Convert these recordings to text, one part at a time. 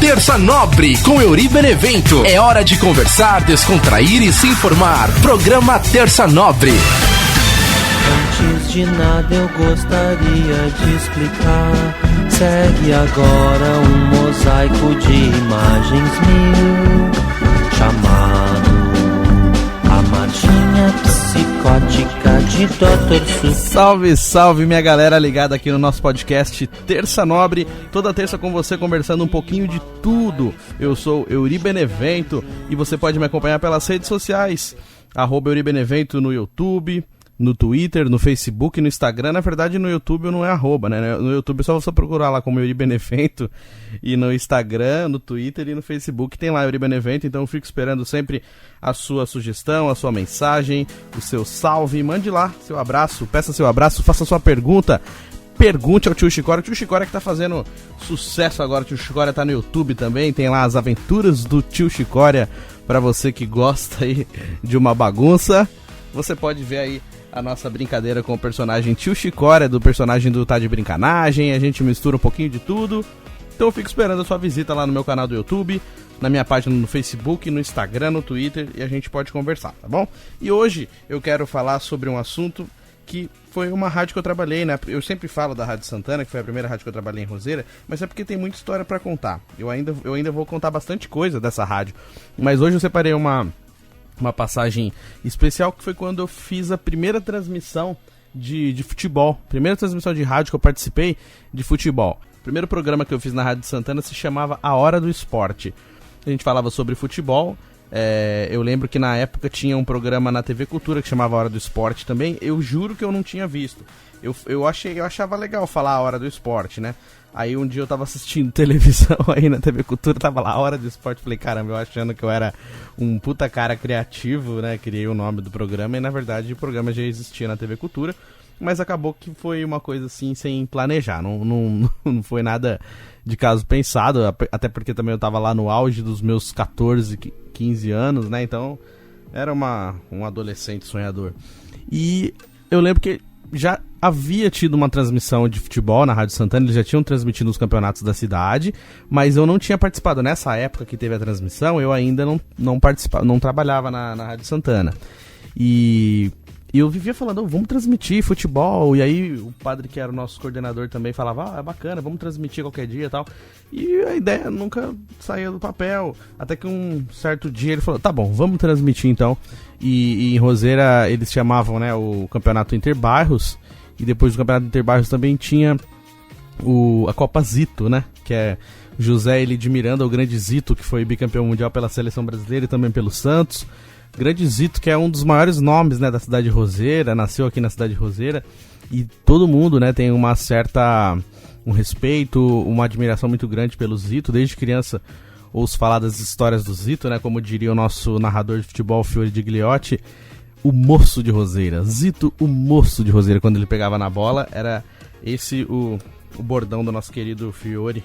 Terça Nobre com Euri Benevento. É hora de conversar, descontrair e se informar. Programa Terça Nobre. Antes de nada eu gostaria de explicar. Segue agora um mosaico de imagens mil, chamado A Marchinha Psicótica de Dr. Su. Salve, salve minha galera ligada aqui no nosso podcast Terça Nobre. Toda terça com você conversando um pouquinho de tudo. Eu sou Euri Benevento e você pode me acompanhar pelas redes sociais. @Euri Benevento no YouTube, no Twitter, no Facebook, no Instagram. Na verdade no YouTube não é arroba, né? No YouTube é só você procurar lá como Euri Benevento. E no Instagram, no Twitter e no Facebook tem lá Euri Benevento. Então eu fico esperando sempre a sua sugestão, a sua mensagem, o seu salve. Mande lá seu abraço, peça seu abraço, faça sua pergunta. Pergunte ao Tio Chicória. O Tio Chicória que tá fazendo sucesso agora. O Tio Chicória tá no YouTube também. Tem lá as aventuras do Tio Chicória. Pra você que gosta aí de uma bagunça, você pode ver aí a nossa brincadeira com o personagem Tio Chicória, do personagem do Tá de Brincanagem. A gente mistura um pouquinho de tudo. Então eu fico esperando a sua visita lá no meu canal do YouTube, na minha página no Facebook, no Instagram, no Twitter, e a gente pode conversar, tá bom? E hoje eu quero falar sobre um assunto que foi uma rádio que eu trabalhei, né? Eu sempre falo da Rádio Santana, que foi a primeira rádio que eu trabalhei em Roseira, mas é porque tem muita história pra contar. Eu ainda vou contar bastante coisa dessa rádio, mas hoje eu separei uma passagem especial, que foi quando eu fiz a primeira transmissão de futebol. Primeira transmissão de rádio que eu participei de futebol. O primeiro programa que eu fiz na Rádio Santana se chamava A Hora do Esporte. A gente falava sobre futebol. Eu lembro que na época tinha um programa na TV Cultura que chamava A Hora do Esporte também. Eu juro que eu não tinha visto. Eu achava legal falar A Hora do Esporte, né? Aí um dia eu tava assistindo televisão aí na TV Cultura, tava lá A Hora do Esporte, falei, caramba, eu achando que eu era um puta cara criativo, né, criei o nome do programa e na verdade o programa já existia na TV Cultura, mas acabou que foi uma coisa assim, sem planejar, não foi nada de caso pensado, até porque também eu tava lá no auge dos meus 14, 15 anos, né, então era um adolescente sonhador. E eu lembro que já havia tido uma transmissão de futebol na Rádio Santana, eles já tinham transmitido os campeonatos da cidade, mas eu não tinha participado. Nessa época que teve a transmissão, eu ainda não participava, não trabalhava na Rádio Santana. E eu vivia falando, vamos transmitir futebol, e aí o padre que era o nosso coordenador também falava, é bacana, vamos transmitir qualquer dia e tal. E a ideia nunca saía do papel, até que um certo dia ele falou, tá bom, vamos transmitir então. E em Roseira eles chamavam, né, o campeonato Interbairros, e depois do campeonato Interbairros também tinha a Copa Zito, né, que é José Eli de Miranda, o grande Zito, que foi bicampeão mundial pela seleção brasileira e também pelo Santos. Grande Zito, que é um dos maiores nomes, né, da cidade de Roseira, nasceu aqui na cidade de Roseira, e todo mundo, né, tem um respeito, uma admiração muito grande pelo Zito. Desde criança ouço falar das histórias do Zito, né, como diria o nosso narrador de futebol, Fiore de Gliotti, o moço de Roseira. Zito, o moço de Roseira, quando ele pegava na bola, era esse o bordão do nosso querido Fiore,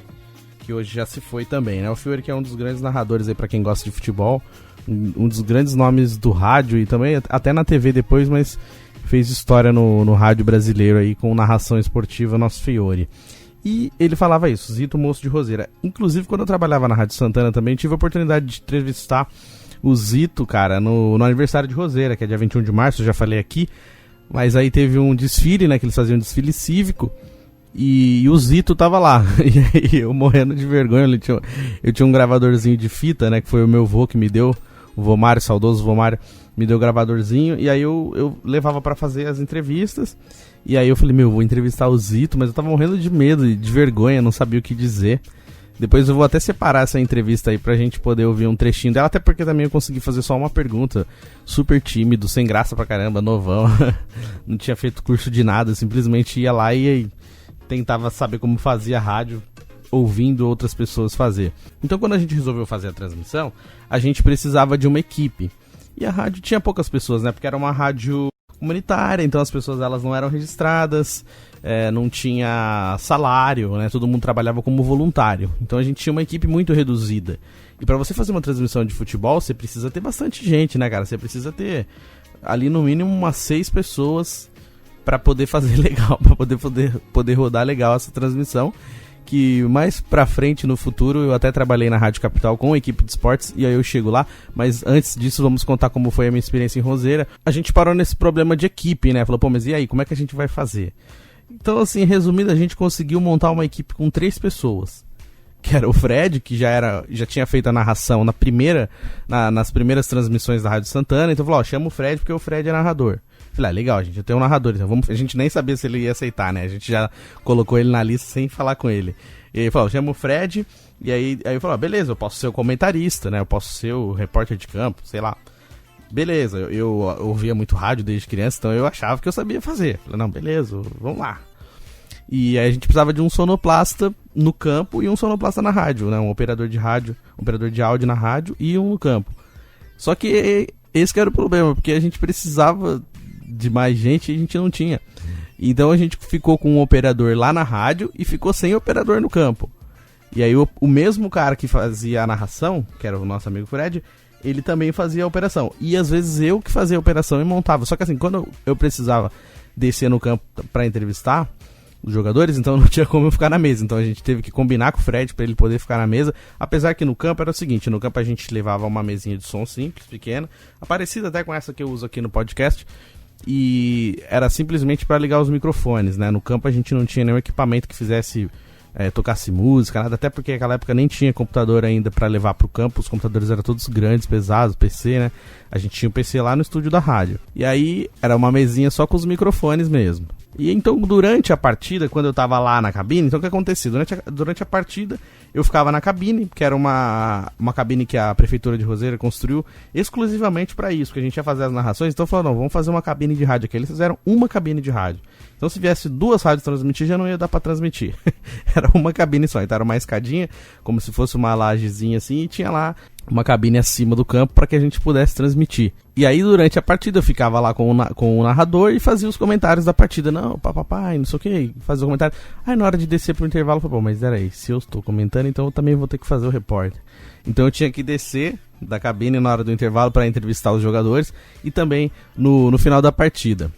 que hoje já se foi também, né, o Fiore que é um dos grandes narradores aí pra quem gosta de futebol, um dos grandes nomes do rádio e também até na TV depois, mas fez história no rádio brasileiro aí com narração esportiva, nosso Fiore. E ele falava isso, Zito, moço de Roseira. Inclusive, quando eu trabalhava na Rádio Santana também, tive a oportunidade de entrevistar o Zito, cara, no aniversário de Roseira, que é dia 21 de março, eu já falei aqui. Mas aí teve um desfile, né, que eles faziam um desfile cívico, e o Zito tava lá. E aí eu morrendo de vergonha, eu tinha um gravadorzinho de fita, né, que foi o meu vô que me deu, o vô Mário, saudoso vô Mário, me deu o gravadorzinho, e aí eu levava pra fazer as entrevistas. E aí eu falei, vou entrevistar o Zito, mas eu tava morrendo de medo e de vergonha, não sabia o que dizer. Depois eu vou até separar essa entrevista aí pra gente poder ouvir um trechinho dela, até porque também eu consegui fazer só uma pergunta, super tímido, sem graça pra caramba, novão. Não tinha feito curso de nada, simplesmente ia lá e tentava saber como fazia rádio, ouvindo outras pessoas fazer. Então quando a gente resolveu fazer a transmissão, a gente precisava de uma equipe. E a rádio tinha poucas pessoas, né, porque era uma rádio comunitária, então as pessoas elas não eram registradas, não tinha salário, né? Todo mundo trabalhava como voluntário. Então a gente tinha uma equipe muito reduzida. E para você fazer uma transmissão de futebol, você precisa ter bastante gente, né, cara? Você precisa ter ali no mínimo umas 6 pessoas para poder fazer legal, para poder rodar legal essa transmissão, que mais pra frente no futuro eu até trabalhei na Rádio Capital com a equipe de esportes e aí eu chego lá, mas antes disso vamos contar como foi a minha experiência em Roseira. A gente parou nesse problema de equipe, né? Falou, pô, mas e aí, como é que a gente vai fazer? Então, assim, resumindo, a gente conseguiu montar uma equipe com 3 pessoas. Que era o Fred, que já tinha feito a narração nas primeiras transmissões da Rádio Santana. Então falou, chama o Fred porque o Fred é narrador. Falei, legal, gente, eu tenho um narrador, então a gente nem sabia se ele ia aceitar, né? A gente já colocou ele na lista sem falar com ele. E ele falou, chama o Fred, e aí eu falei, beleza, eu posso ser o comentarista, né? Eu posso ser o repórter de campo, sei lá. Beleza, eu ouvia muito rádio desde criança, então eu achava que eu sabia fazer. Falei, não, beleza, vamos lá. E aí a gente precisava de um sonoplasta no campo e um sonoplasta na rádio, né? Um operador de rádio, um operador de áudio na rádio e um no campo. Só que esse que era o problema, porque a gente precisava de mais gente e a gente não tinha. Então a gente ficou com um operador lá na rádio e ficou sem operador no campo. E aí o mesmo cara que fazia a narração, que era o nosso amigo Fred, ele também fazia a operação. E às vezes eu que fazia a operação e montava. Só que assim, quando eu precisava descer no campo para entrevistar os jogadores, então não tinha como eu ficar na mesa. Então a gente teve que combinar com o Fred para ele poder ficar na mesa. Apesar que no campo era o seguinte, no campo a gente levava uma mesinha de som simples, pequena, parecida até com essa que eu uso aqui no podcast. E era simplesmente para ligar os microfones, né? No campo a gente não tinha nenhum equipamento que fizesse tocasse música, nada, até porque naquela época nem tinha computador ainda para levar pro campo, os computadores eram todos grandes, pesados, PC, né? A gente tinha o PC lá no estúdio da rádio. E aí era uma mesinha só com os microfones mesmo. E então durante a partida, quando eu tava lá na cabine, então o que acontecia? Durante a partida eu ficava na cabine, que era uma cabine que a Prefeitura de Roseira construiu exclusivamente para isso, porque a gente ia fazer as narrações, então falou, não, vamos fazer uma cabine de rádio aqui. Eles fizeram uma cabine de rádio. Então se viesse 2 rádios transmitir, já não ia dar pra transmitir. Era uma cabine só, então era uma escadinha, como se fosse uma lajezinha assim, e tinha lá uma cabine acima do campo para que a gente pudesse transmitir. E aí durante a partida eu ficava lá com o narrador e fazia os comentários da partida. Não, papai, não sei o que, fazia o comentário. Aí na hora de descer pro intervalo, eu falei, pô, mas peraí, se eu estou comentando, então eu também vou ter que fazer o repórter. Então eu tinha que descer da cabine na hora do intervalo para entrevistar os jogadores e também no final da partida.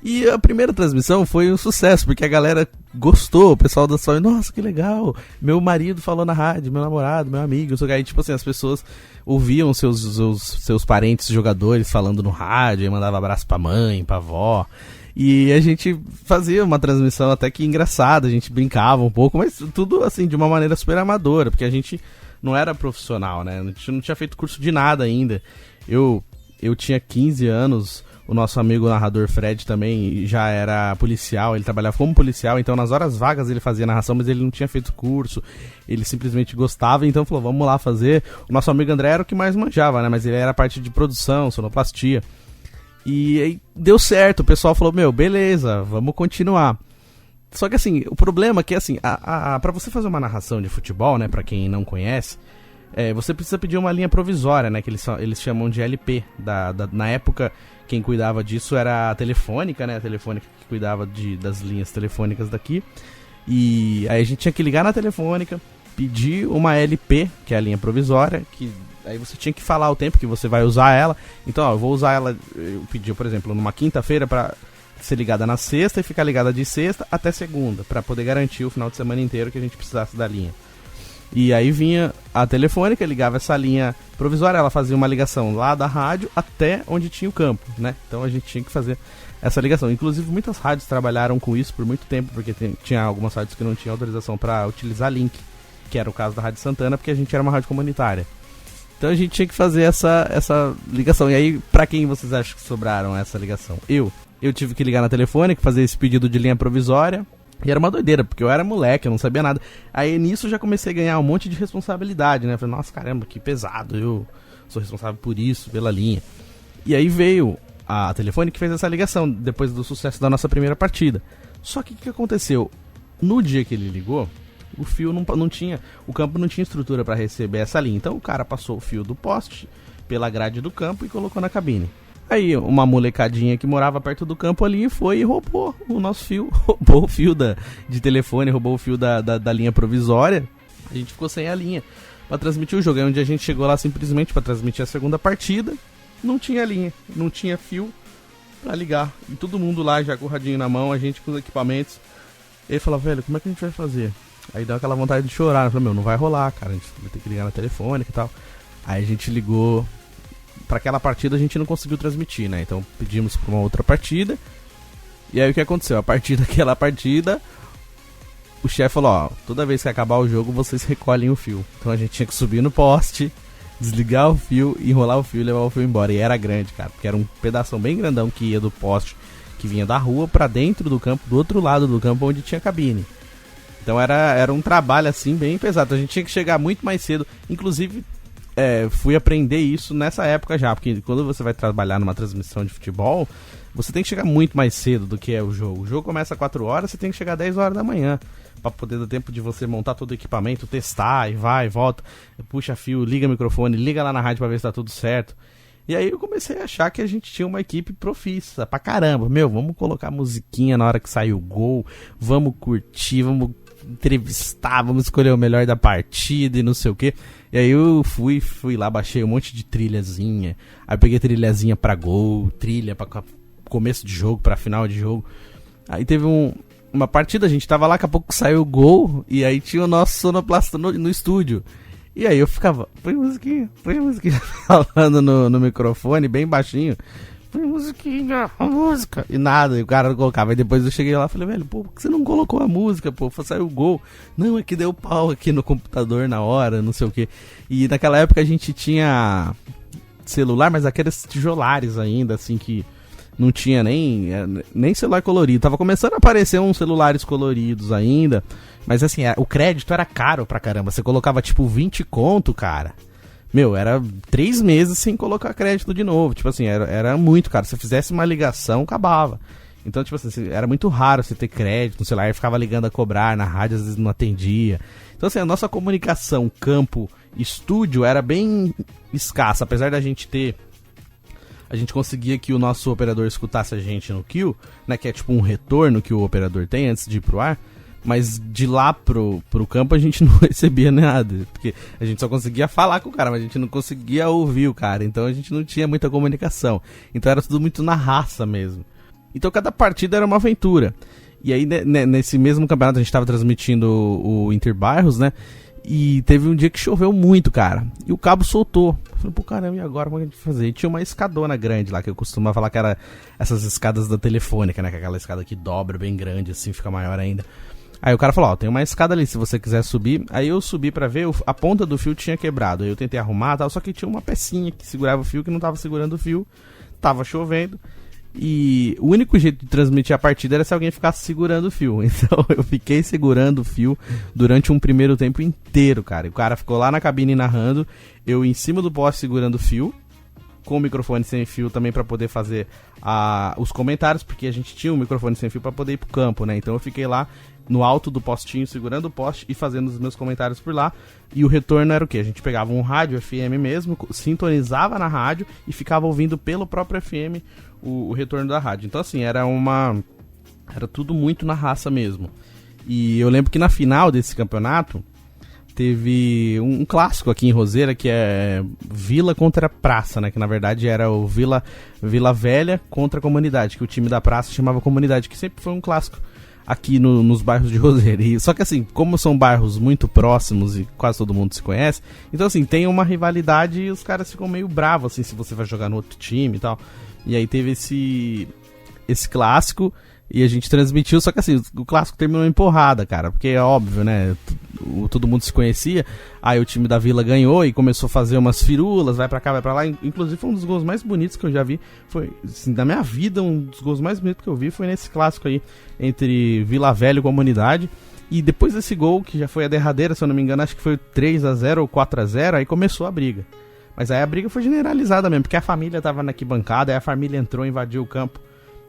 E a primeira transmissão foi um sucesso, porque a galera gostou, o pessoal da sala, nossa, que legal, meu marido falou na rádio, meu namorado, meu amigo, aí tipo assim, as pessoas ouviam seus parentes jogadores falando no rádio, e mandava abraço pra mãe, pra avó, e a gente fazia uma transmissão até que engraçada, a gente brincava um pouco, mas tudo assim, de uma maneira super amadora, porque a gente não era profissional, né, a gente não tinha feito curso de nada ainda. Eu tinha 15 anos, o nosso amigo narrador Fred também já era policial, ele trabalhava como policial, então nas horas vagas ele fazia narração, mas ele não tinha feito curso, ele simplesmente gostava, então falou, vamos lá fazer. O nosso amigo André era o que mais manjava, né, mas ele era a parte de produção, sonoplastia. E aí deu certo, o pessoal falou, beleza, vamos continuar. Só que assim, o problema é que assim, pra você fazer uma narração de futebol, né, pra quem não conhece, você precisa pedir uma linha provisória, né, que eles chamam de LP. Na época, quem cuidava disso era a Telefônica, né, a Telefônica que cuidava das linhas telefônicas daqui. E aí a gente tinha que ligar na Telefônica, pedir uma LP, que é a linha provisória, que aí você tinha que falar o tempo que você vai usar ela. Então, eu vou usar ela, eu pedi, por exemplo, numa quinta-feira para ser ligada na sexta e ficar ligada de sexta até segunda, para poder garantir o final de semana inteiro que a gente precisasse da linha. E aí vinha a Telefônica, ligava essa linha provisória, ela fazia uma ligação lá da rádio até onde tinha o campo, né? Então a gente tinha que fazer essa ligação. Inclusive muitas rádios trabalharam com isso por muito tempo, porque tinha algumas rádios que não tinham autorização para utilizar link, que era o caso da Rádio Santana, porque a gente era uma rádio comunitária. Então a gente tinha que fazer essa ligação. E aí, pra quem vocês acham que sobraram essa ligação? Eu tive que ligar na Telefônica, fazer esse pedido de linha provisória. E era uma doideira, porque eu era moleque, eu não sabia nada. Aí nisso eu já comecei a ganhar um monte de responsabilidade, né? Falei, nossa, caramba, que pesado, eu sou responsável por isso, pela linha. E aí veio a Telefônica que fez essa ligação, depois do sucesso da nossa primeira partida. Só que o que aconteceu? No dia que ele ligou, o fio não tinha, o campo não tinha estrutura para receber essa linha. Então o cara passou o fio do poste pela grade do campo e colocou na cabine. Aí uma molecadinha que morava perto do campo ali foi e roubou o nosso fio, roubou o fio de telefone, roubou o fio da linha provisória. A gente ficou sem a linha para transmitir o jogo. Aí um dia a gente chegou lá simplesmente para transmitir a segunda partida, não tinha linha, não tinha fio para ligar. E todo mundo lá já com o radinho na mão, a gente com os equipamentos. Ele falou, velho, como é que a gente vai fazer? Aí deu aquela vontade de chorar. Eu falei, não vai rolar, cara. A gente vai ter que ligar na telefônica e tal. Aí a gente ligou. Pra aquela partida a gente não conseguiu transmitir, né? Então pedimos pra uma outra partida. E aí o que aconteceu? A partir daquela partida, o chefe falou, toda vez que acabar o jogo, vocês recolhem o fio. Então a gente tinha que subir no poste, desligar o fio, enrolar o fio e levar o fio embora. E era grande, cara, porque era um pedação bem grandão que ia do poste, que vinha da rua pra dentro do campo, do outro lado do campo onde tinha cabine. Então era um trabalho assim bem pesado. A gente tinha que chegar muito mais cedo. Inclusive, fui aprender isso nessa época já, porque quando você vai trabalhar numa transmissão de futebol, você tem que chegar muito mais cedo do que é o jogo. O jogo começa às 4 horas, você tem que chegar às 10 horas da manhã, pra poder dar tempo de você montar todo o equipamento, testar, e vai, volta, puxa fio, liga o microfone, liga lá na rádio pra ver se tá tudo certo. E aí eu comecei a achar que a gente tinha uma equipe profissa pra caramba. Vamos colocar musiquinha na hora que sair o gol, vamos curtir, vamos entrevistar, vamos escolher o melhor da partida e não sei o que. E aí eu fui lá, baixei um monte de trilhazinha, aí peguei trilhazinha pra gol, trilha pra começo de jogo, pra final de jogo. Aí teve uma partida, a gente tava lá, daqui a pouco saiu o gol, e aí tinha o nosso sonoplasta no estúdio. E aí eu ficava, põe musiquinha, falando no microfone, bem baixinho. Põe musiquinha, a música. E nada, e o cara não colocava. Aí depois eu cheguei lá e falei, velho, por que você não colocou a música, saiu o gol. Não, é que deu pau aqui no computador na hora, não sei o que. E naquela época a gente tinha celular, mas aqueles tijolares ainda, assim, que não tinha nem celular colorido. Tava começando a aparecer uns celulares coloridos ainda. Mas assim, o crédito era caro pra caramba. Você colocava tipo 20 conto, cara. Era 3 meses sem colocar crédito de novo. Tipo assim, era muito caro. Se você fizesse uma ligação, acabava. Então, tipo assim, era muito raro você ter crédito no celular. Ficava ligando a cobrar, na rádio às vezes não atendia. Então assim, a nossa comunicação campo-estúdio era bem escassa. Apesar da gente ter... A gente conseguia que o nosso operador escutasse a gente no kill, né? Que é tipo um retorno que o operador tem antes de ir pro ar. Mas de lá pro campo a gente não recebia nada. Porque a gente só conseguia falar com o cara, mas a gente não conseguia ouvir o cara. Então a gente não tinha muita comunicação. Então era tudo muito na raça mesmo. Então cada partida era uma aventura. E aí nesse mesmo campeonato a gente tava transmitindo o Interbairros, né? E teve um dia que choveu muito, cara. E o cabo soltou. Eu falei, pô, caramba, e agora como é que a gente vai fazer? E tinha uma escadona grande lá, que eu costumava falar que era essas escadas da telefônica, né? Que é aquela escada que dobra bem grande, assim, fica maior ainda. Aí o cara falou, tem uma escada ali, se você quiser subir. Aí eu subi pra ver, a ponta do fio tinha quebrado. Aí eu tentei arrumar, tal, só que tinha uma pecinha que segurava o fio, que não tava segurando o fio. Tava chovendo. E o único jeito de transmitir a partida era se alguém ficasse segurando o fio. Então eu fiquei segurando o fio durante um primeiro tempo inteiro, cara. E o cara ficou lá na cabine narrando, eu em cima do poste segurando o fio, com o microfone sem fio também pra poder fazer os comentários, porque a gente tinha um microfone sem fio pra poder ir pro campo, né? Então eu fiquei lá no alto do postinho, segurando o poste e fazendo os meus comentários por lá. E o retorno era o quê? A gente pegava um rádio FM mesmo, sintonizava na rádio e ficava ouvindo pelo próprio FM o retorno da rádio. Então assim, era tudo muito na raça mesmo. E eu lembro que na final desse campeonato teve um clássico aqui em Roseira, que é Vila contra Praça, né? Que na verdade era o Vila Velha contra a Comunidade, que o time da Praça chamava Comunidade, que sempre foi um clássico aqui nos bairros de Roseira. Só que assim, como são bairros muito próximos e quase todo mundo se conhece, então assim, tem uma rivalidade e os caras ficam meio bravos, assim, se você vai jogar no outro time e tal. E aí teve esse clássico e a gente transmitiu, só que assim, o clássico terminou em porrada, cara, porque é óbvio, né, todo mundo se conhecia. Aí o time da Vila ganhou e começou a fazer umas firulas, vai pra cá, vai pra lá. Inclusive foi um dos gols mais bonitos que eu já vi, foi, assim, da minha vida, um dos gols mais bonitos que eu vi foi nesse clássico aí, entre Vila Velha e Comunidade. E depois desse gol, que já foi a derradeira, se eu não me engano, acho que foi 3-0 ou 4-0, aí começou a briga. Mas aí a briga foi generalizada mesmo, porque a família tava na arquibancada, aí a família entrou, invadiu o campo,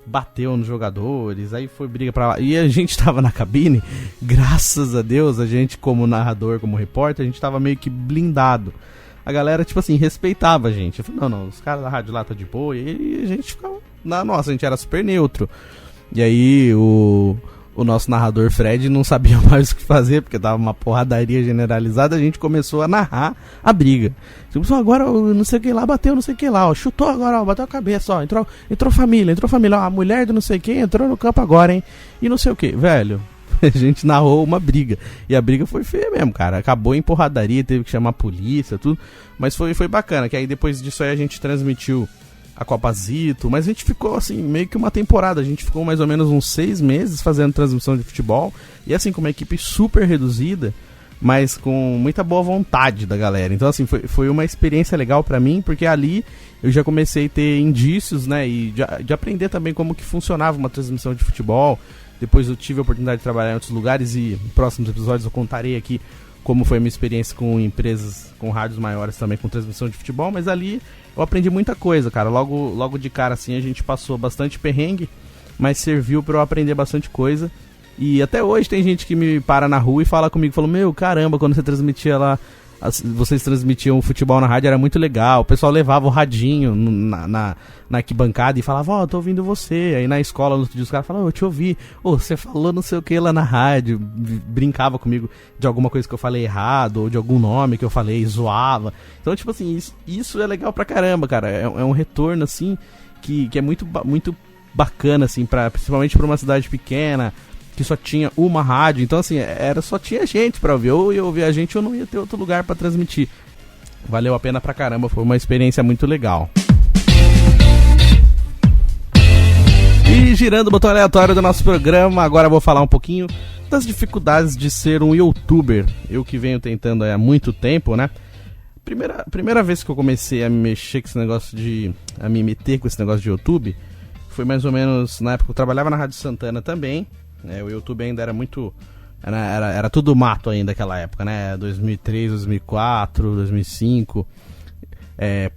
bateu nos jogadores, aí foi briga pra lá. E a gente tava na cabine, graças a Deus, a gente como narrador, como repórter, a gente tava meio que blindado. A galera, tipo assim, respeitava a gente. Eu falei, não, os caras da rádio lá tá de boa, e a gente ficava na nossa, a gente era super neutro. E aí o nosso narrador Fred não sabia mais o que fazer, porque tava uma porradaria generalizada. A gente começou a narrar a briga. Tipo, agora não sei o que lá, bateu não sei o que lá, ó, chutou agora, ó, bateu a cabeça, ó, entrou família, ó, a mulher do não sei quem entrou no campo agora, hein, e não sei o que, velho. a gente narrou uma briga. E a briga foi feia mesmo, cara. Acabou em porradaria, teve que chamar a polícia, tudo. Mas foi bacana, que aí depois disso aí a gente transmitiu a Copa Zito. Mas a gente ficou, assim, meio que uma temporada. A gente ficou mais ou menos uns 6 meses fazendo transmissão de futebol. E assim, com uma equipe super reduzida, mas com muita boa vontade da galera. Então, assim, foi uma experiência legal pra mim, porque ali eu já comecei a ter indícios, né, e de aprender também como que funcionava uma transmissão de futebol. Depois eu tive a oportunidade de trabalhar em outros lugares e em próximos episódios eu contarei aqui como foi a minha experiência com empresas, com rádios maiores também, com transmissão de futebol. Mas ali eu aprendi muita coisa, cara. Logo de cara, assim, a gente passou bastante perrengue, mas serviu pra eu aprender bastante coisa. E até hoje tem gente que me para na rua e fala comigo, falou, meu, caramba, quando você transmitia lá, vocês transmitiam futebol na rádio, era muito legal. O pessoal levava o radinho na arquibancada e falava, ó, tô ouvindo você. Aí na escola, no outro dia, os caras falavam, eu te ouvi. Você falou não sei o que lá na rádio. Brincava comigo de alguma coisa que eu falei errado, ou de algum nome que eu falei, zoava. Então, tipo assim, isso é legal pra caramba, cara. É um retorno, assim, que é muito bacana, assim, principalmente pra uma cidade pequena, que só tinha uma rádio. Então, assim, só tinha gente pra ouvir. Ou ia ouvir a gente ou não ia ter outro lugar pra transmitir. Valeu a pena pra caramba, foi uma experiência muito legal. E girando o botão aleatório do nosso programa, agora eu vou falar um pouquinho das dificuldades de ser um youtuber. Eu que venho tentando há muito tempo, né? Primeira vez que eu comecei a me mexer com esse negócio a me meter com esse negócio de YouTube, foi mais ou menos na época que eu trabalhava na Rádio Santana também. O YouTube ainda era muito... Era tudo mato ainda naquela época, né? 2003, 2004, 2005.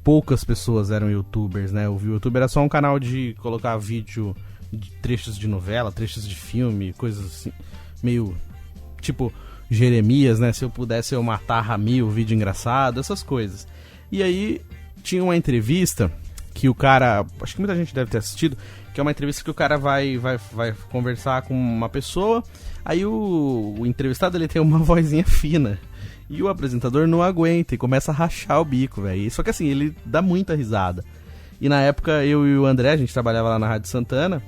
Poucas pessoas eram youtubers, né? O YouTube era só um canal de colocar vídeo de trechos de novela, trechos de filme, coisas assim, meio tipo Jeremias, né? Se eu pudesse eu matar Ramil, vídeo engraçado, essas coisas. E aí tinha uma entrevista que o cara, acho que muita gente deve ter assistido, que é uma entrevista que o cara vai conversar com uma pessoa, aí o entrevistado ele tem uma vozinha fina, e o apresentador não aguenta e começa a rachar o bico, velho. Só que assim, ele dá muita risada. E na época eu e o André, a gente trabalhava lá na Rádio Santana,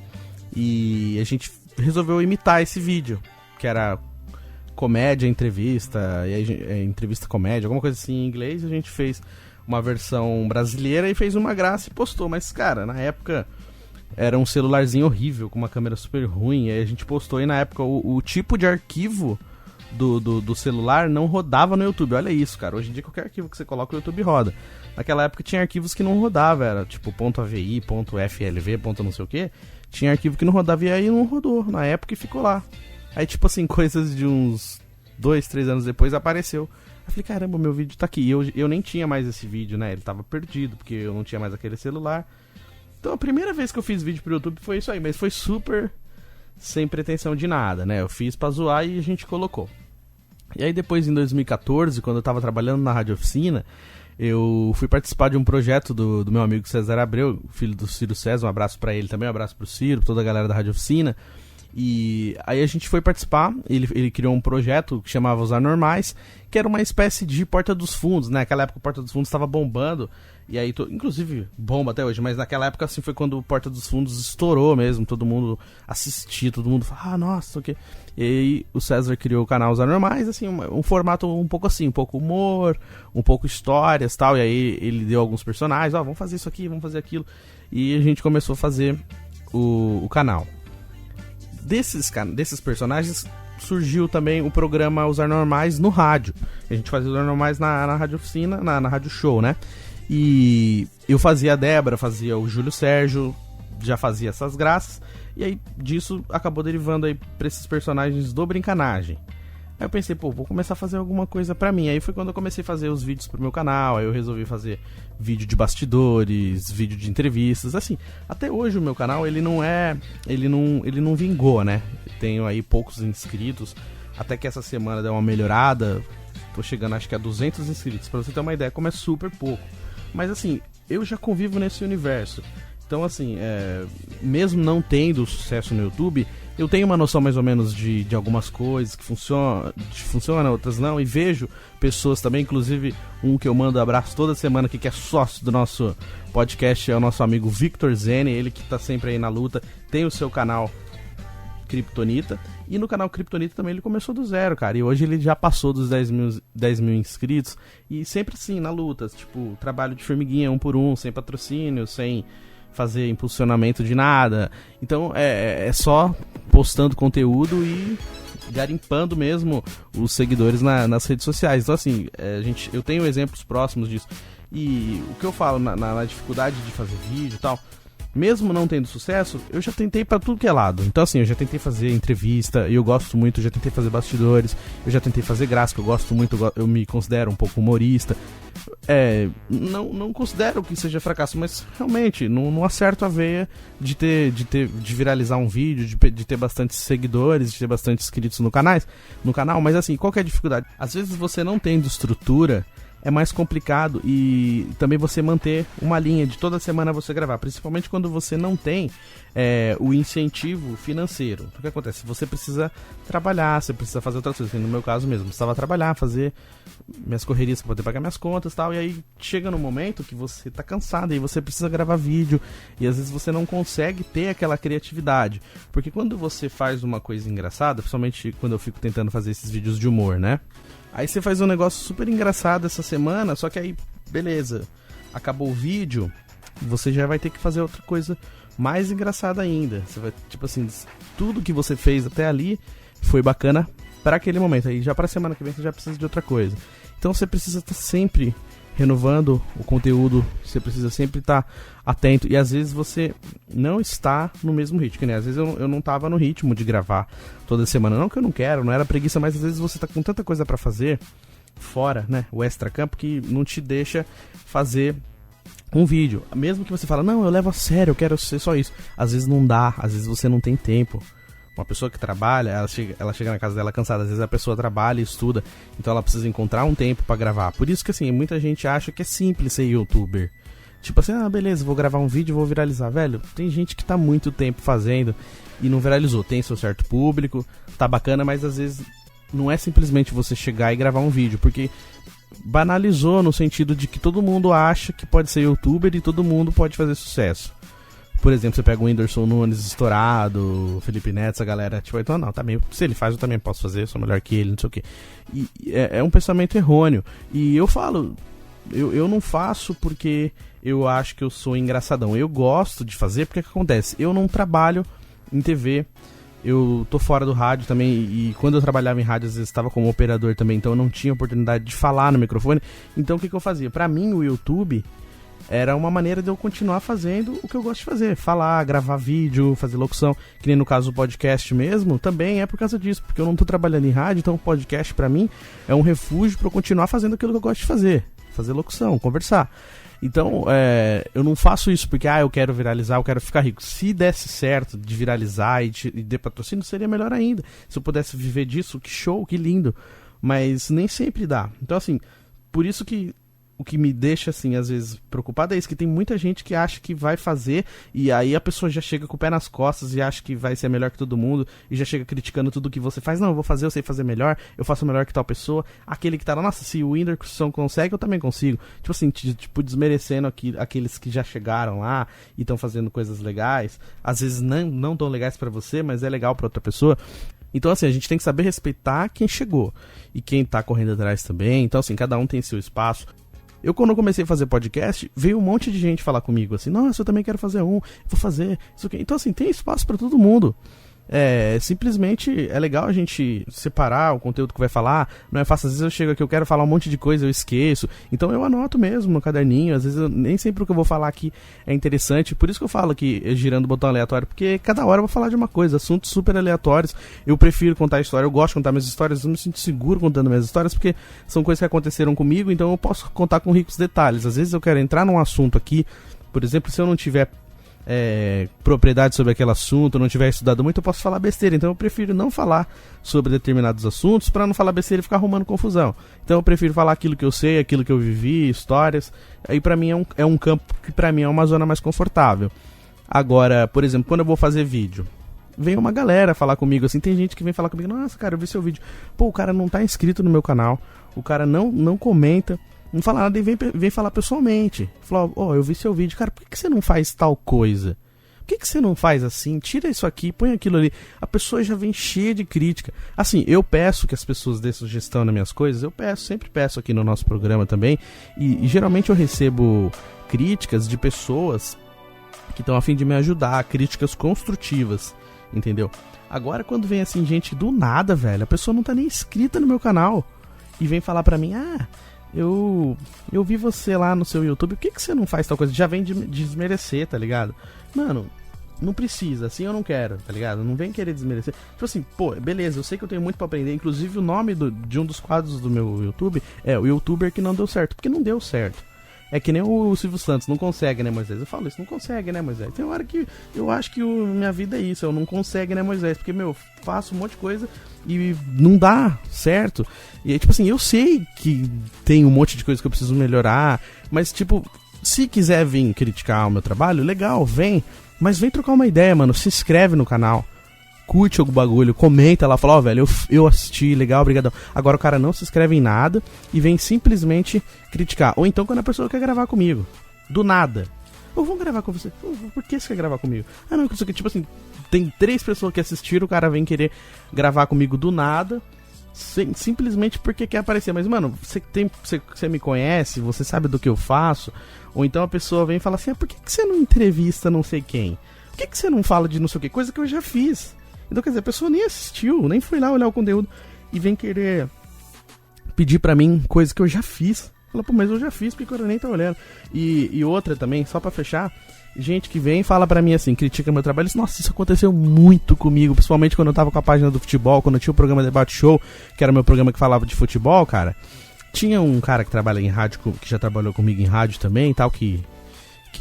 e a gente resolveu imitar esse vídeo, que era comédia, entrevista, e aí, entrevista comédia, alguma coisa assim em inglês. A gente fez uma versão brasileira e fez uma graça e postou. Mas, cara, na época era um celularzinho horrível, com uma câmera super ruim. E aí a gente postou e na época o tipo de arquivo do celular não rodava no YouTube. Olha isso, cara. Hoje em dia qualquer arquivo que você coloca o YouTube roda. Naquela época tinha arquivos que não rodavam. Era tipo .avi, .flv, não sei o que. Tinha arquivo que não rodava e aí não rodou na época e ficou lá. Aí tipo assim, coisas de uns 2, 3 anos depois apareceu. Eu falei, caramba, meu vídeo tá aqui. Eu nem tinha mais esse vídeo, né? Ele tava perdido, porque eu não tinha mais aquele celular. Então a primeira vez que eu fiz vídeo pro YouTube foi isso aí. Mas foi super sem pretensão de nada, né? Eu fiz pra zoar e a gente colocou. E aí depois, em 2014, quando eu tava trabalhando na Rádio Oficina, eu fui participar de um projeto do meu amigo César Abreu, filho do Ciro César. Um abraço pra ele também, um abraço pro Ciro, pra toda a galera da Rádio Oficina. E aí a gente foi participar, ele criou um projeto que chamava Os Anormais, que era uma espécie de Porta dos Fundos, né? Naquela época o Porta dos Fundos estava bombando, e aí, inclusive, bomba até hoje, mas naquela época assim foi quando o Porta dos Fundos estourou mesmo, todo mundo assistia, todo mundo falava, nossa, o que? E aí o César criou o canal Os Anormais, assim, um formato um pouco assim, um pouco humor, um pouco histórias, tal, e aí ele deu alguns personagens, vamos fazer isso aqui, vamos fazer aquilo, e a gente começou a fazer o canal. Desses personagens surgiu também o programa Os Anormais no rádio. A gente fazia Os Anormais na Rádio Oficina, na Rádio Show, né? E eu fazia a Débora, fazia o Júlio Sérgio, já fazia essas graças. E aí disso acabou derivando aí pra esses personagens do Brincanagem. Aí eu pensei, vou começar a fazer alguma coisa pra mim. Aí foi quando eu comecei a fazer os vídeos pro meu canal. Aí eu resolvi fazer vídeo de bastidores, vídeo de entrevistas, assim. Até hoje o meu canal, ele não vingou, né? Tenho aí poucos inscritos. Até que essa semana deu uma melhorada. Tô chegando acho que a 200 inscritos. Pra você ter uma ideia, como é super pouco. Mas assim, eu já convivo nesse universo. Então assim, mesmo não tendo sucesso no YouTube, eu tenho uma noção mais ou menos de algumas coisas que funcionam, outras não. E vejo pessoas também, inclusive um que eu mando abraço toda semana aqui, que é sócio do nosso podcast, é o nosso amigo Victor Zene. Ele que tá sempre aí na luta, tem o seu canal Kryptonita. E no canal Kryptonita também ele começou do zero, cara. E hoje ele já passou dos 10 mil inscritos. E sempre assim, na luta. Tipo, trabalho de formiguinha, 1 por 1, sem patrocínio, sem fazer impulsionamento de nada. Então é só postando conteúdo e garimpando mesmo os seguidores nas redes sociais. Então assim, eu tenho exemplos próximos disso. E o que eu falo na dificuldade de fazer vídeo e tal, mesmo não tendo sucesso, eu já tentei pra tudo que é lado. Então assim, eu já tentei fazer entrevista, e eu gosto muito, já tentei fazer bastidores, eu já tentei fazer graça, que eu gosto muito, eu me considero um pouco humorista. Não considero que seja fracasso, mas realmente não acerto a veia de viralizar um vídeo, de ter bastante seguidores, de ter bastante inscritos no canal, mas assim, qual que é a dificuldade? Às vezes você não tendo estrutura, é mais complicado, e também você manter uma linha de toda semana você gravar, principalmente quando você não tem o incentivo financeiro. O que acontece? Você precisa trabalhar, você precisa fazer outras coisas. No meu caso mesmo, eu precisava trabalhar, fazer minhas correrias para poder pagar minhas contas e tal, e aí chega no momento que você tá cansado e você precisa gravar vídeo, e às vezes você não consegue ter aquela criatividade, porque quando você faz uma coisa engraçada, principalmente quando eu fico tentando fazer esses vídeos de humor, né? Aí você faz um negócio super engraçado essa semana, só que aí, beleza, acabou o vídeo, você já vai ter que fazer outra coisa mais engraçada ainda. Você vai, tipo assim, tudo que você fez até ali foi bacana para aquele momento. Aí já para semana que vem você já precisa de outra coisa. Então você precisa estar sempre renovando o conteúdo, você precisa sempre estar atento, e às vezes você não está no mesmo ritmo, né? Às vezes eu não estava no ritmo de gravar toda semana, não que eu não quero, não era preguiça, mas às vezes você tá com tanta coisa para fazer fora, né, o extra-campo, que não te deixa fazer um vídeo, mesmo que você fala, não, eu levo a sério, eu quero ser só isso, às vezes não dá, às vezes você não tem tempo. Uma pessoa que trabalha, ela chega na casa dela cansada, às vezes a pessoa trabalha e estuda, então ela precisa encontrar um tempo pra gravar. Por isso que assim, muita gente acha que é simples ser youtuber. Tipo assim, beleza, vou gravar um vídeo e vou viralizar. Velho, tem gente que tá muito tempo fazendo e não viralizou. Tem seu certo público, tá bacana, mas às vezes não é simplesmente você chegar e gravar um vídeo, porque banalizou no sentido de que todo mundo acha que pode ser youtuber e todo mundo pode fazer sucesso. Por exemplo, você pega o Whindersson Nunes estourado, o Felipe Neto, essa galera, tipo, então não, tá meio, se ele faz eu também posso fazer, eu sou melhor que ele, não sei o quê. E é um pensamento errôneo. E eu falo, eu não faço porque eu acho que eu sou engraçadão. Eu gosto de fazer porque o que acontece? Eu não trabalho em TV, eu tô fora do rádio também, e quando eu trabalhava em rádio, às vezes estava como operador também, então eu não tinha oportunidade de falar no microfone. Então o que eu fazia? Pra mim, o YouTube era uma maneira de eu continuar fazendo o que eu gosto de fazer. Falar, gravar vídeo, fazer locução. Que nem no caso do podcast mesmo, também é por causa disso. Porque eu não tô trabalhando em rádio, então o podcast pra mim é um refúgio pra eu continuar fazendo aquilo que eu gosto de fazer. Fazer locução, conversar. Então, eu não faço isso porque eu quero viralizar, eu quero ficar rico. Se desse certo de viralizar e de patrocínio, seria melhor ainda. Se eu pudesse viver disso, que show, que lindo. Mas nem sempre dá. Então assim, por isso que o que me deixa, assim, às vezes preocupado é isso, que tem muita gente que acha que vai fazer, e aí a pessoa já chega com o pé nas costas e acha que vai ser melhor que todo mundo, e já chega criticando tudo que você faz. Não, eu vou fazer, eu sei fazer melhor, eu faço melhor que tal pessoa. Aquele que tá lá, nossa, se o Whindersson consegue, eu também consigo. Tipo assim, desmerecendo aqueles que já chegaram lá e estão fazendo coisas legais, às vezes não tão legais pra você, mas é legal pra outra pessoa. Então assim, a gente tem que saber respeitar quem chegou e quem tá correndo atrás também. Então assim, cada um tem seu espaço. Eu, quando eu comecei a fazer podcast, veio um monte de gente falar comigo assim, nossa, eu também quero fazer vou fazer isso aqui. Então assim, tem espaço pra todo mundo. Simplesmente é legal a gente separar o conteúdo que vai falar. Não é fácil, às vezes eu chego aqui, eu quero falar um monte de coisa, eu esqueço. Então eu anoto mesmo no caderninho. Às vezes nem sempre o que eu vou falar aqui é interessante. Por isso que eu falo aqui, girando o botão aleatório, porque cada hora eu vou falar de uma coisa, assuntos super aleatórios. Eu prefiro contar história, eu gosto de contar minhas histórias, eu me sinto seguro contando minhas histórias, porque são coisas que aconteceram comigo, então eu posso contar com ricos detalhes. Às vezes eu quero entrar num assunto aqui, por exemplo, se eu não tiver propriedade sobre aquele assunto, não tiver estudado muito, eu posso falar besteira. Então eu prefiro não falar sobre determinados assuntos para não falar besteira e ficar arrumando confusão. Então eu prefiro falar aquilo que eu sei, aquilo que eu vivi, histórias. Aí pra mim é um campo que pra mim é uma zona mais confortável. Agora, por exemplo, quando eu vou fazer vídeo, vem uma galera falar comigo, assim, tem gente que vem falar comigo, nossa, cara, eu vi seu vídeo, pô, o cara não tá inscrito no meu canal, o cara não comenta, não fala nada, e vem falar pessoalmente. Falou, eu vi seu vídeo, cara, por que você não faz tal coisa? Por que você não faz assim? Tira isso aqui, põe aquilo ali. A pessoa já vem cheia de crítica. Assim, eu peço que as pessoas dêem sugestão nas minhas coisas, sempre peço aqui no nosso programa também, e geralmente eu recebo críticas de pessoas que estão a fim de me ajudar, críticas construtivas, entendeu? Agora quando vem assim, gente do nada, velho, a pessoa não tá nem inscrita no meu canal, e vem falar pra mim, eu vi você lá no seu YouTube, por que você não faz tal coisa? Já vem desmerecer, tá ligado? Mano, não precisa, assim eu não quero, tá ligado? Não vem querer desmerecer. Tipo assim, pô, beleza, eu sei que eu tenho muito pra aprender. Inclusive o nome de um dos quadros do meu YouTube é o YouTuber que não deu certo, porque não deu certo. É que nem o Silvio Santos, não consegue, né, Moisés? Eu falo isso, não consegue, né, Moisés? Tem hora que eu acho que minha vida é isso, eu não consegue, né, Moisés? Porque, faço um monte de coisa e não dá certo. E, tipo assim, eu sei que tem um monte de coisa que eu preciso melhorar, mas, tipo, se quiser vir criticar o meu trabalho, legal, vem. Mas vem trocar uma ideia, mano, se inscreve no canal. Curte algum bagulho, comenta lá, fala, velho, eu assisti, legal, obrigadão. Agora o cara não se inscreve em nada e vem simplesmente criticar. Ou então quando a pessoa quer gravar comigo, do nada. Ou vamos gravar com você. Por que você quer gravar comigo? Não, tipo assim, tem 3 pessoas que assistiram, o cara vem querer gravar comigo do nada, simplesmente porque quer aparecer. Mas, mano, você me conhece, você sabe do que eu faço. Ou então a pessoa vem e fala assim, por que você não entrevista não sei quem? Por que você não fala de não sei o que? Coisa que eu já fiz. Então, quer dizer, a pessoa nem assistiu, nem foi lá olhar o conteúdo e vem querer pedir pra mim coisa que eu já fiz. Fala, pô, mas eu já fiz, porque eu nem tô olhando. E outra também, só pra fechar, gente que vem e fala pra mim assim, critica meu trabalho. Nossa, isso aconteceu muito comigo, principalmente quando eu tava com a página do futebol, quando eu tinha o programa Debate Show, que era o meu programa que falava de futebol, cara. Tinha um cara que trabalha em rádio, que já trabalhou comigo em rádio também e tal, que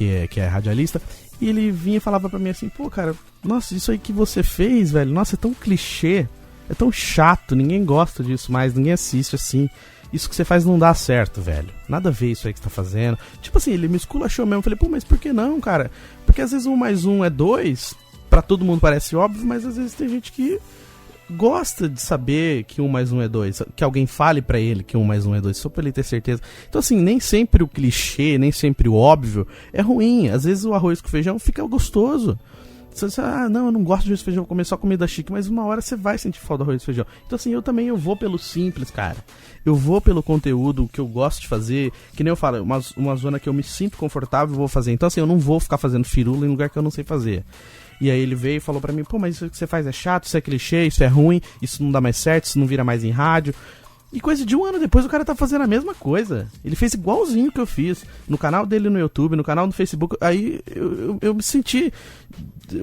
é radialista. E ele vinha e falava pra mim assim, pô, cara, nossa, isso aí que você fez, velho, nossa, é tão clichê, é tão chato, ninguém gosta disso mais, ninguém assiste assim. Isso que você faz não dá certo, velho. Nada a ver isso aí que você tá fazendo. Tipo assim, ele me esculachou mesmo. Eu falei, pô, mas por que não, cara? Porque às vezes 1 mais 1 é 2, pra todo mundo parece óbvio, mas às vezes tem gente que gosta de saber que 1 mais 1 é 2, que alguém fale pra ele que 1 mais 1 é 2, só pra ele ter certeza. Então assim, nem sempre o clichê, nem sempre o óbvio é ruim. Às vezes o arroz com feijão fica gostoso. Você, não, eu não gosto de arroz e feijão, vou comer só comida chique, mas uma hora você vai sentir falta do arroz e feijão. Então assim, eu vou pelo simples, cara. Eu vou pelo conteúdo que eu gosto de fazer, que nem eu falo, uma zona que eu me sinto confortável, eu vou fazer. Então assim, eu não vou ficar fazendo firula em lugar que eu não sei fazer. E aí ele veio e falou pra mim, pô, mas isso que você faz é chato, isso é clichê, isso é ruim, isso não dá mais certo, isso não vira mais em rádio. E coisa de 1 ano depois o cara tá fazendo a mesma coisa. Ele fez igualzinho que eu fiz. No canal dele no YouTube, no canal do Facebook. Aí eu me senti...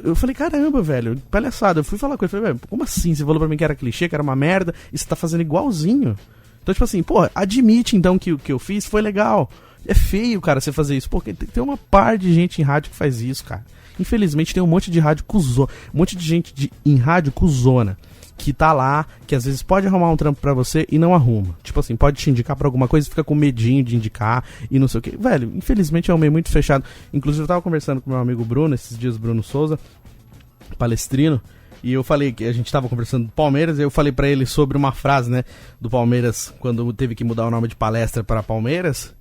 Eu falei, caramba, velho, palhaçada. Eu fui falar com ele, falei, velho, como assim? Você falou pra mim que era clichê, que era uma merda, e você tá fazendo igualzinho. Então, tipo assim, pô, admite então que o que eu fiz foi legal. É feio, cara, você fazer isso. Porque tem uma par de gente em rádio que faz isso, cara. Infelizmente tem um monte de rádio cuzona, um monte de gente em rádio cuzona, que tá lá, que às vezes pode arrumar um trampo pra você e não arruma. Tipo assim, pode te indicar pra alguma coisa e fica com medinho de indicar e não sei o que. Velho, infelizmente é um meio muito fechado. Inclusive eu tava conversando com meu amigo Bruno, esses dias, Bruno Souza, palestrino, e eu falei que a gente tava conversando do Palmeiras, e eu falei pra ele sobre uma frase, né, do Palmeiras, quando teve que mudar o nome de Palestra para Palmeiras.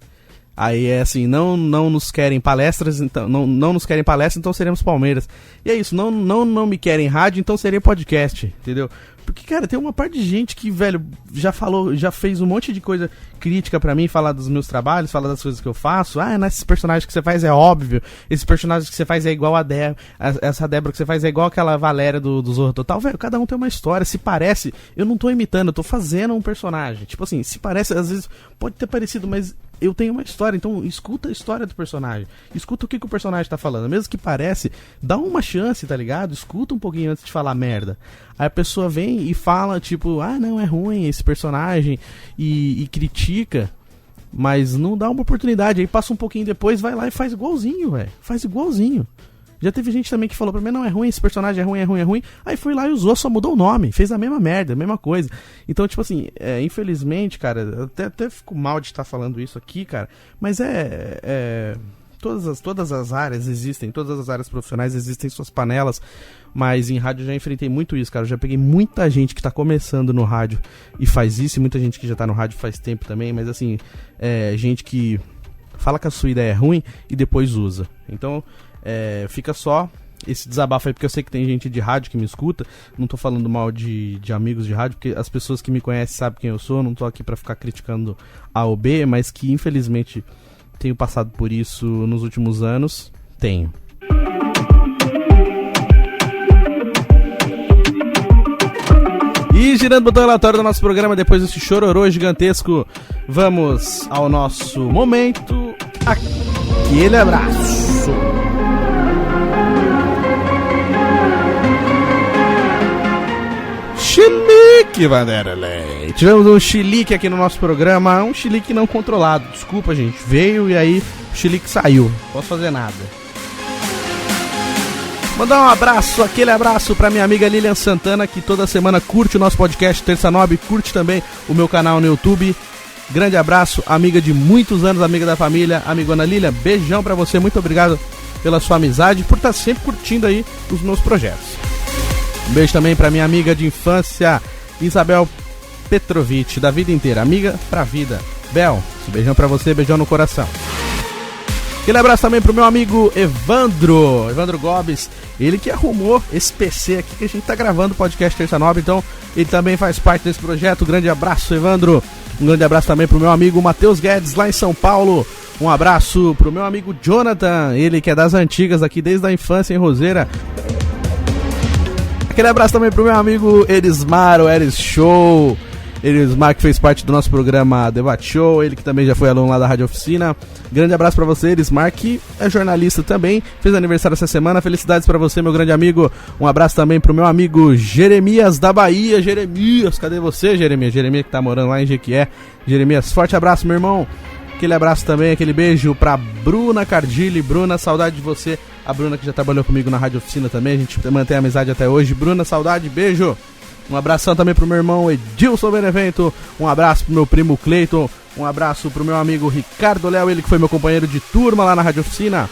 Aí é assim, não nos querem palestras, então não nos querem palestra, então seremos Palmeiras. E é isso, não me querem rádio, então seria podcast, entendeu? Porque, cara, tem uma parte de gente que, velho, já fez um monte de coisa crítica pra mim, falar dos meus trabalhos, falar das coisas que eu faço. Esses personagens que você faz é óbvio, esses personagens que você faz é igual a Débora, essa Débora que você faz é igual aquela Valéria do Zorro Total. Velho, cada um tem uma história, se parece, eu não tô imitando, eu tô fazendo um personagem. Tipo assim, se parece, às vezes pode ter parecido, mas eu tenho uma história, então escuta a história do personagem, escuta o que o personagem tá falando, mesmo que parece, dá uma chance, tá ligado? Escuta um pouquinho antes de falar merda. Aí a pessoa vem e fala, tipo, não, é ruim esse personagem, e critica, mas não dá uma oportunidade. Aí passa um pouquinho depois, vai lá e faz igualzinho, velho, faz igualzinho. Já teve gente também que falou pra mim, não, é ruim, esse personagem é ruim. Aí foi lá e usou, só mudou o nome, fez a mesma merda, a mesma coisa. Então, tipo assim, infelizmente, cara, até fico mal de estar falando isso aqui, cara, mas todas as áreas existem, todas as áreas profissionais existem suas panelas, mas em rádio eu já enfrentei muito isso, cara. Eu já peguei muita gente que tá começando no rádio e faz isso, e muita gente que já tá no rádio faz tempo também, mas assim, gente que fala que a sua ideia é ruim e depois usa. Então, fica só esse desabafo aí, porque eu sei que tem gente de rádio que me escuta. Não tô falando mal de amigos de rádio, porque as pessoas que me conhecem sabem quem eu sou. Não tô aqui pra ficar criticando A ou B, mas que infelizmente tenho passado por isso nos últimos anos. Tenho. E girando o botão relatório do nosso programa, depois desse chororô gigantesco, vamos ao nosso momento. Aquele abraço. Chilique, Vanderlei. Tivemos um chilique aqui no nosso programa, um chilique não controlado. Desculpa, gente. Veio e aí o chilique saiu. Não posso fazer nada. Mandar um abraço, aquele abraço pra minha amiga Lilian Santana, que toda semana curte o nosso podcast Terça Nobre, curte também o meu canal no YouTube. Grande abraço, amiga de muitos anos, amiga da família, amigona Lilian, beijão pra você, muito obrigado pela sua amizade, por estar sempre curtindo aí os meus projetos. Um beijo também pra minha amiga de infância, Isabel Petrovic, da vida inteira, amiga pra vida. Bel, beijão pra você, beijão no coração. Aquele abraço também pro meu amigo Evandro Gobes, ele que arrumou esse PC aqui que a gente tá gravando o podcast Terça Nobre, então ele também faz parte desse projeto. Grande abraço, Evandro. Um grande abraço também pro meu amigo Matheus Guedes, lá em São Paulo. Um abraço pro meu amigo Jonathan, ele que é das antigas aqui desde a infância em Roseira. Aquele abraço também pro meu amigo Erismar, o Eris Show. Erismar, que fez parte do nosso programa Debate Show, ele que também já foi aluno lá da Rádio Oficina. Grande abraço pra você, Erismar, que é jornalista também, fez aniversário essa semana. Felicidades pra você, meu grande amigo. Um abraço também pro meu amigo Jeremias da Bahia. Jeremias, cadê você, Jeremias? Jeremias que tá morando lá em Jequié. Jeremias, forte abraço, meu irmão. Aquele abraço também, aquele beijo pra Bruna Cardilli. Bruna, saudade de você. A Bruna que já trabalhou comigo na Rádio Oficina também, a gente mantém a amizade até hoje. Bruna, saudade, beijo. Um abração também pro meu irmão Edilson Benevento. Um abraço pro meu primo Cleiton. Um abraço pro meu amigo Ricardo Léo, ele que foi meu companheiro de turma lá na Rádio Oficina.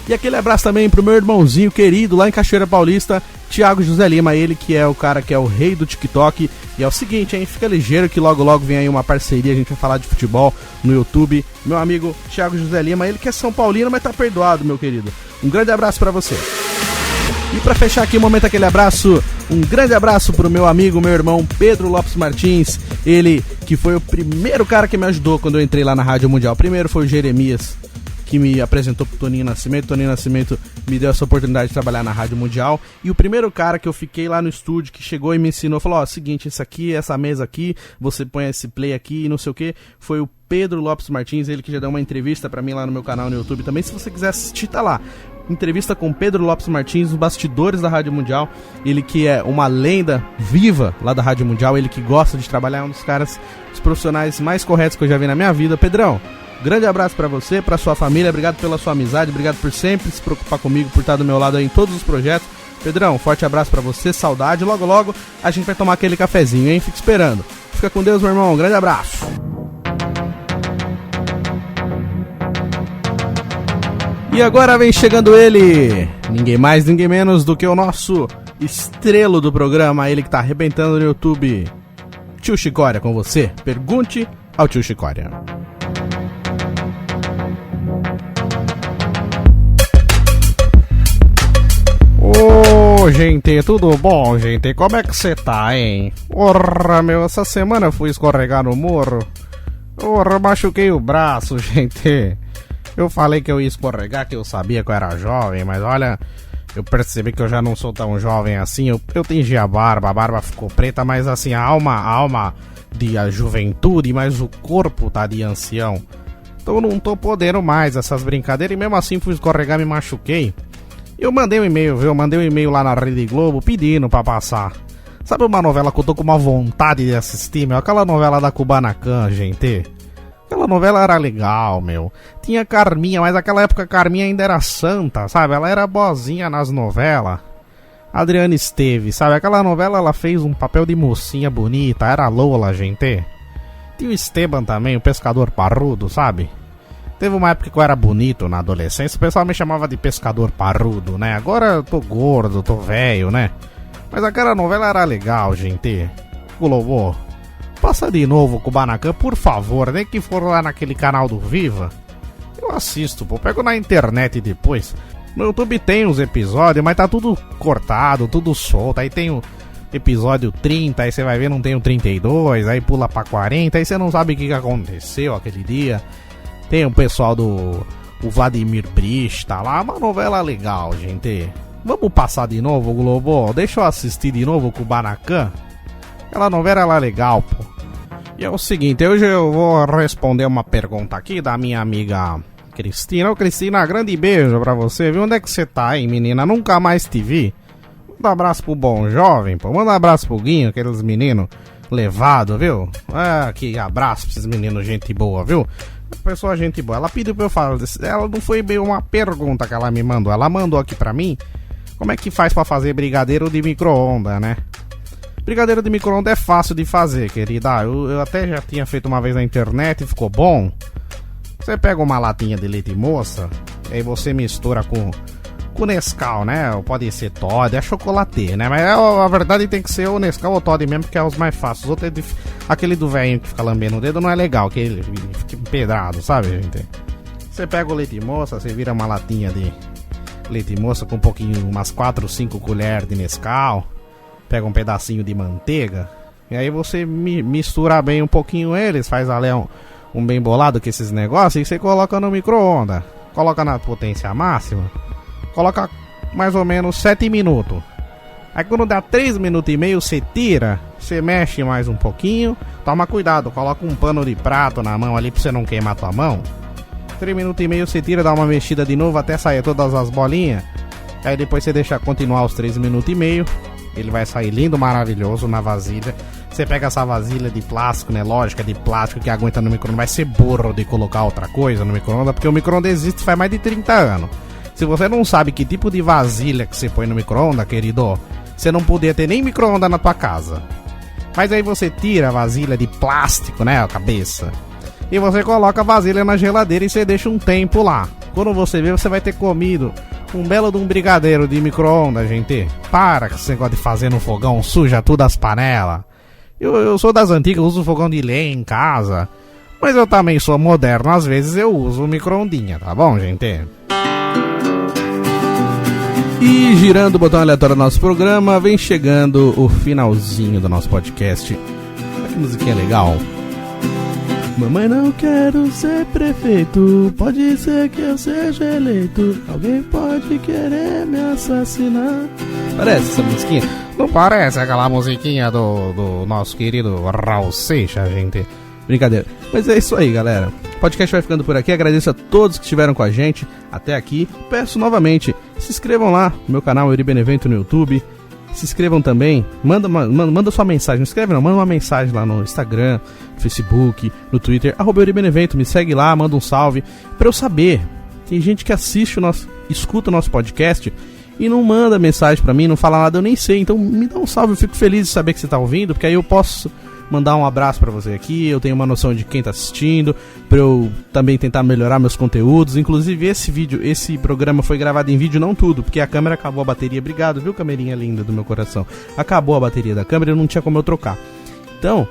E aquele abraço também pro meu irmãozinho querido lá em Cachoeira Paulista, Thiago José Lima, ele que é o cara que é o rei do TikTok. E é o seguinte, hein, fica ligeiro que logo logo vem aí uma parceria, a gente vai falar de futebol no YouTube. Meu amigo Thiago José Lima, ele que é São Paulino, mas tá perdoado, meu querido. Um grande abraço pra você. E pra fechar aqui o momento, aquele abraço, um grande abraço pro meu amigo, meu irmão Pedro Lopes Martins, ele que foi o primeiro cara que me ajudou quando eu entrei lá na Rádio Mundial. Primeiro foi o Jeremias, que me apresentou pro Toninho Nascimento. Toninho Nascimento me deu essa oportunidade de trabalhar na Rádio Mundial. E o primeiro cara que eu fiquei lá no estúdio, que chegou e me ensinou, falou, ó, seguinte, isso aqui, essa mesa aqui, você põe esse play aqui e não sei o que, foi o Pedro Lopes Martins, ele que já deu uma entrevista pra mim lá no meu canal no YouTube também. Se você quiser assistir, tá lá. Entrevista com Pedro Lopes Martins, os bastidores da Rádio Mundial. Ele que é uma lenda viva lá da Rádio Mundial, ele que gosta de trabalhar, é um dos caras, dos profissionais mais corretos que eu já vi na minha vida. Pedrão, grande abraço pra você, pra sua família, obrigado pela sua amizade, obrigado por sempre se preocupar comigo, por estar do meu lado aí em todos os projetos. Pedrão, forte abraço pra você, saudade, logo logo a gente vai tomar aquele cafezinho, hein? Fica esperando. Fica com Deus, meu irmão, grande abraço. E agora vem chegando ele, ninguém mais, ninguém menos do que o nosso estrelo do programa, ele que tá arrebentando no YouTube, Tio Chicória, com você. Pergunte ao Tio Chicória. Ô, gente, tudo bom, gente? Como é que você tá, hein? Porra, meu, essa semana eu fui escorregar no morro. Porra, machuquei o braço, gente. Eu falei que eu ia escorregar, que eu sabia que eu era jovem, mas olha, eu percebi que eu já não sou tão jovem assim. Eu tingi a barba ficou preta, mas assim, a alma de a juventude, mas o corpo tá de ancião. Então eu não tô podendo mais essas brincadeiras e mesmo assim fui escorregar, me machuquei. Eu mandei um e-mail, viu? Eu mandei um e-mail lá na Rede Globo pedindo pra passar. Sabe uma novela que eu tô com uma vontade de assistir, meu? Aquela novela da Kubanacan, gente. Aquela novela era legal, meu. Tinha Carminha, mas naquela época a Carminha ainda era santa, sabe? Ela era boazinha nas novelas. Adriana Esteves, sabe? Aquela novela ela fez um papel de mocinha bonita, era Lola, gente. Tinha o Esteban também, o pescador parrudo, sabe? Teve uma época que eu era bonito na adolescência, o pessoal me chamava de pescador parrudo, né? Agora eu tô gordo, tô velho, né? Mas aquela novela era legal, gente. Globo, passa de novo com o Kubanacan, por favor, nem que for lá naquele canal do Viva. Eu assisto, pô, pego na internet depois. No YouTube tem os episódios, mas tá tudo cortado, tudo solto. Aí tem o episódio 30, aí você vai ver, não tem o 32, aí pula pra 40, aí você não sabe o que aconteceu aquele dia. Tem o pessoal do Vladimir Brich, tá lá, uma novela legal, gente. Vamos passar de novo, Globo? Deixa eu assistir de novo com o Banacan. Aquela novela lá legal, pô. E é o seguinte, hoje eu vou responder uma pergunta aqui da minha amiga Cristina. Ô Cristina, grande beijo pra você, viu? Onde é que você tá, hein, menina? Nunca mais te vi. Manda um abraço pro Bom Jovem, pô. Manda um abraço pro Guinho, aqueles meninos levados, viu? Ah, que abraço pra esses meninos, gente boa, viu? Pessoa, gente boa. Ela pediu pra eu falar. Ela não foi bem uma pergunta que ela me mandou. Ela mandou aqui pra mim como é que faz pra fazer brigadeiro de micro-ondas, né? Brigadeiro de micro-ondas é fácil de fazer, querida. Eu até já tinha feito uma vez na internet e ficou bom. Você pega uma latinha de leite moça, aí você mistura com Nescau, né? Pode ser Toddy, é chocolate, né? Mas a verdade tem que ser o Nescau ou Toddy mesmo, porque é os mais fáceis. Os outros aquele do velhinho que fica lambendo o dedo não é legal, que ele fica empedrado, sabe, gente? Você pega o leite moça, você vira uma latinha de leite moça com um pouquinho, umas 4 ou 5 colheres de Nescau. Pega um pedacinho de manteiga, e aí você mistura bem um pouquinho eles, faz ali um bem bolado com esses negócios, e você coloca no micro-ondas. Coloca na potência máxima. Coloca mais ou menos 7 minutos. Aí quando dá 3 minutos e meio, você tira. Você mexe mais um pouquinho. Toma cuidado, coloca um pano de prato na mão ali pra você não queimar tua mão. 3 minutos e meio você tira, dá uma mexida de novo até sair todas as bolinhas. Aí depois você deixa continuar os 3 minutos e meio. Ele vai sair lindo, maravilhoso na vasilha. Você pega essa vasilha de plástico, né? Lógica de plástico que aguenta no micro-ondas. Vai ser burro de colocar outra coisa no micro-ondas, porque o micro-ondas existe faz mais de 30 anos. Se você não sabe que tipo de vasilha que você põe no micro-ondas, querido, você não podia ter nem micro-ondas na tua casa. Mas aí você tira a vasilha de plástico, né, a cabeça, e você coloca a vasilha na geladeira e você deixa um tempo lá. Quando você vê, você vai ter comido um belo de um brigadeiro de micro-ondas, gente. Para com esse negócio de fazer no fogão, suja tudo as panelas. Eu sou das antigas, uso fogão de lenha em casa, mas eu também sou moderno, às vezes eu uso micro-ondinha, tá bom, gente? E girando o botão aleatório do nosso programa, vem chegando o finalzinho do nosso podcast. Olha que musiquinha legal. Mamãe, não quero ser prefeito, pode ser que eu seja eleito, alguém pode querer me assassinar. Parece essa musiquinha? Não parece aquela musiquinha do nosso querido Raul Seixas, gente? Brincadeira. Mas é isso aí, galera. O podcast vai ficando por aqui. Agradeço a todos que estiveram com a gente até aqui. Peço novamente, se inscrevam lá no meu canal Euri Benevento no YouTube. Se inscrevam também. Manda sua mensagem. Não escreve não, manda uma mensagem lá no Instagram, no Facebook, no Twitter. @Euri Benevento. Me segue lá, manda um salve pra eu saber. Tem gente que escuta o nosso podcast e não manda mensagem pra mim, não fala nada, eu nem sei. Então me dá um salve, eu fico feliz de saber que você tá ouvindo, porque aí eu posso mandar um abraço pra você aqui, eu tenho uma noção de quem tá assistindo, pra eu também tentar melhorar meus conteúdos. Inclusive esse programa foi gravado em vídeo, não tudo, porque a câmera acabou a bateria. Obrigado, viu, camerinha linda do meu coração. Acabou a bateria da câmera e não tinha como eu trocar. Então,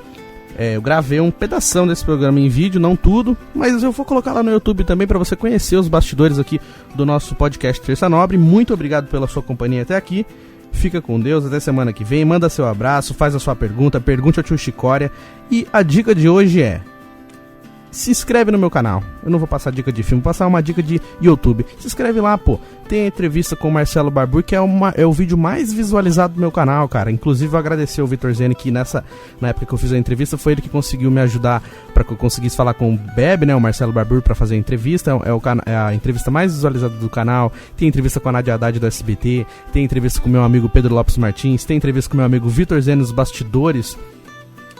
eu gravei um pedação desse programa em vídeo, não tudo, mas eu vou colocar lá no YouTube também pra você conhecer os bastidores aqui do nosso podcast Terça Nobre. Muito obrigado pela sua companhia até aqui. Fica com Deus, até semana que vem. Manda seu abraço, faz a sua pergunta, pergunte ao tio Chicória. E a dica de hoje é: se inscreve no meu canal. Eu não vou passar dica de filme, vou passar uma dica de YouTube. Se inscreve lá, pô. Tem a entrevista com o Marcelo Barbour, que é o vídeo mais visualizado do meu canal, cara. Inclusive eu agradecer ao Vitor Zene, que na época que eu fiz a entrevista, foi ele que conseguiu me ajudar para que eu conseguisse falar com o Beb, né, o Marcelo Barbour, para fazer a entrevista. É a entrevista mais visualizada do canal. Tem entrevista com a Nadia Haddad do SBT, tem entrevista com o meu amigo Pedro Lopes Martins, tem entrevista com o meu amigo Vitor Zene nos bastidores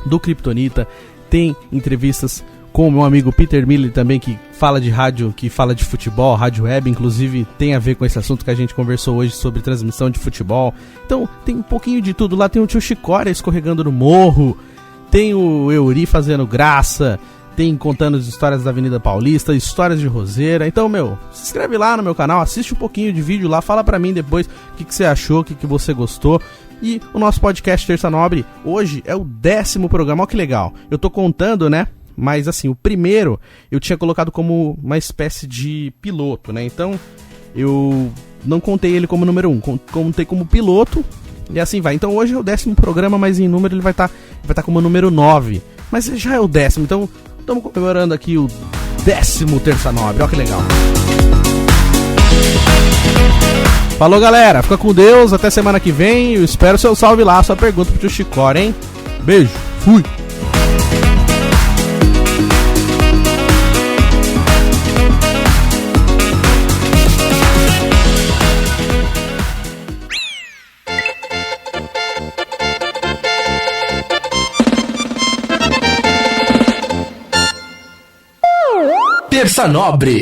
do Kryptonita, tem entrevistas com o meu amigo Peter Miller também, que fala de rádio, que fala de futebol, rádio web, inclusive tem a ver com esse assunto que a gente conversou hoje sobre transmissão de futebol. Então tem um pouquinho de tudo lá, tem o tio Chicória escorregando no morro, tem o Euri fazendo graça, tem contando as histórias da Avenida Paulista, histórias de Roseira. Então, se inscreve lá no meu canal, assiste um pouquinho de vídeo lá, fala pra mim depois o que você achou, o que você gostou. E o nosso podcast Terça Nobre hoje é o 10º programa, olha que legal. Eu tô contando, né? Mas assim, o primeiro eu tinha colocado como uma espécie de piloto, né? Então eu não contei ele como número 1, contei como piloto, e assim vai. Então hoje é o 10º programa, mas em número ele vai tá como número 9. Mas já é o 10º, então estamos comemorando aqui o 10º Terça Nobre, olha que legal. Falou, galera, fica com Deus, até semana que vem. Eu espero seu salve lá, sua pergunta pro tio Chicória, hein? Beijo, fui! Terça Nobre.